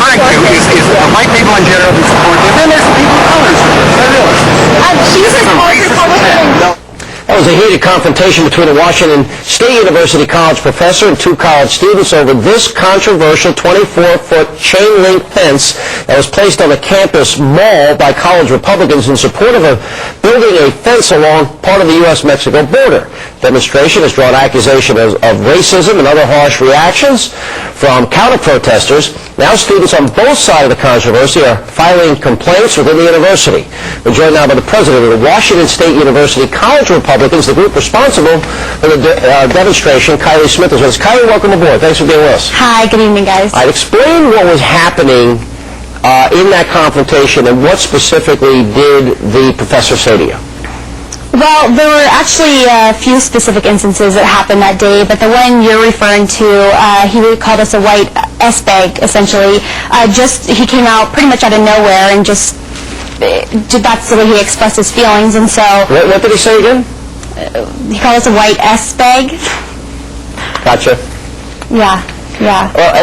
referring to is the white people in general who support you. Then there's the people of color who support you. She's a Republican. That was a heated confrontation between a Washington State University college professor and two college students over this controversial 24-foot chain link fence that was placed on the campus mall by college Republicans in support of building a fence along part of the U.S.-Mexico border. Demonstration has drawn accusations of racism and other harsh reactions from counter-protesters. Now students on both sides of the controversy are filing complaints within the university. We're joined now by the president of the Washington State University College Republicans, the group responsible for the demonstration. Kylie Smith is with us. Kylie, welcome aboard. Thanks for being with us. Hi, good evening, guys. I'd explain what was happening in that confrontation and what specifically did the professor say to you. Well, there were actually a few specific instances that happened that day, but the one you're referring to, he called us a white S-bag, essentially. He came out pretty much out of nowhere and that's the way he expressed his feelings, and so... What did he say again? He called us a white S-bag. Gotcha. Yeah. All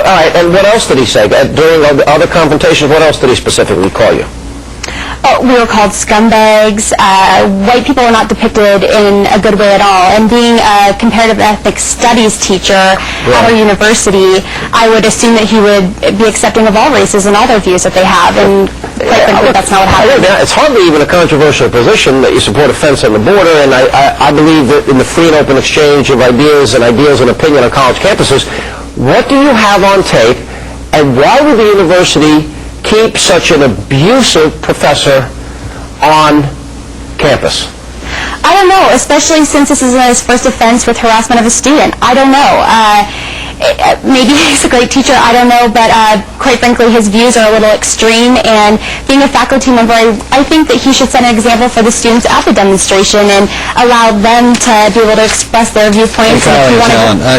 right, and what else did he say? During other confrontations, what else did he specifically call you? We were called scumbags. White people were not depicted in a good way at all. And being a comparative ethnic studies teacher at our university, I would assume that he would be accepting of all races and all their views that they have. And quite frankly, that's not what happened. It's hardly even a controversial position that you support a fence on the border, and I believe that in the free and open exchange of ideas and opinion on college campuses, what do you have on tape, and why would the university keep such an abusive professor on campus? I don't know, especially since this is his first offense with harassment of a student. I don't know. Maybe he's a great teacher, I don't know, but quite frankly, his views are a little extreme, and being a faculty member, I think that he should set an example for the students at the demonstration and allow them to be able to express their viewpoints.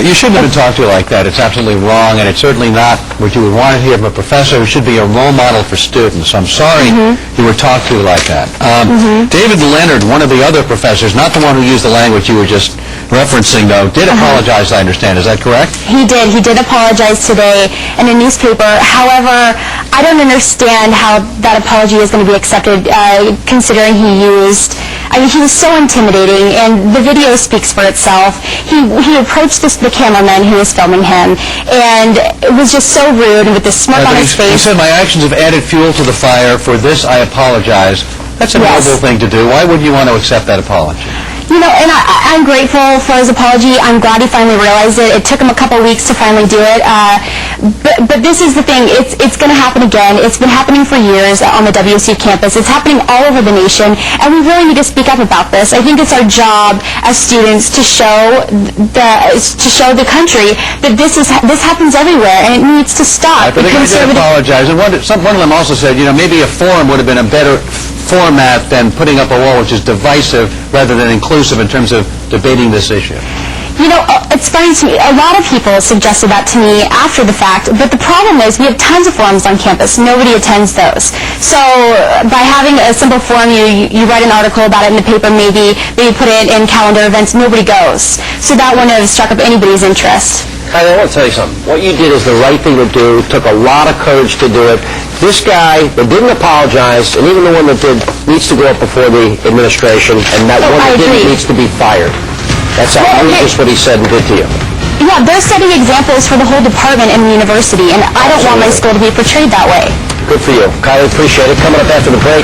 You shouldn't have been talked to like that. It's absolutely wrong, and it's certainly not what you would want to hear from a professor who should be a role model for students. So I'm sorry you were talked to like that. David Leonard, one of the other professors, not the one who used the language you were just referencing, though, did apologize, I understand. Is that correct? He did. He did apologize today in a newspaper. However, I don't understand how that apology is going to be accepted, considering he was so intimidating, and the video speaks for itself. He approached the cameraman who was filming him, and it was just so rude with this smirk on his face. He said, "My actions have added fuel to the fire. For this, I apologize." That's a noble thing to do. Why wouldn't you want to accept that apology? You know, and I'm grateful for his apology. I'm glad he finally realized it. It took him a couple weeks to finally do it. But this is the thing. It's going to happen again. It's been happening for years on the WSU campus. It's happening all over the nation, and we really need to speak up about this. I think it's our job as students to show the country that this happens everywhere, and it needs to stop. But they did apologize. And one of them also said, you know, maybe a forum would have been a better format than putting up a wall which is divisive rather than inclusive in terms of debating this issue. You know, it's funny to me. A lot of people suggested that to me after the fact, but the problem is we have tons of forums on campus. Nobody attends those. So by having a simple forum, you write an article about it in the paper, maybe put it in calendar events, nobody goes. So that wouldn't have struck up anybody's interest. Kylie, I want to tell you something. What you did is the right thing to do. It took a lot of courage to do it. This guy that didn't apologize, and even the one that did, needs to go up before the administration, and that one that didn't needs to be fired. That's outrageous what he said and did to you. Yeah, they're setting examples for the whole department in the university, and I don't want my school to be portrayed that way. Good for you. Kylie, appreciate it. Coming up after the break.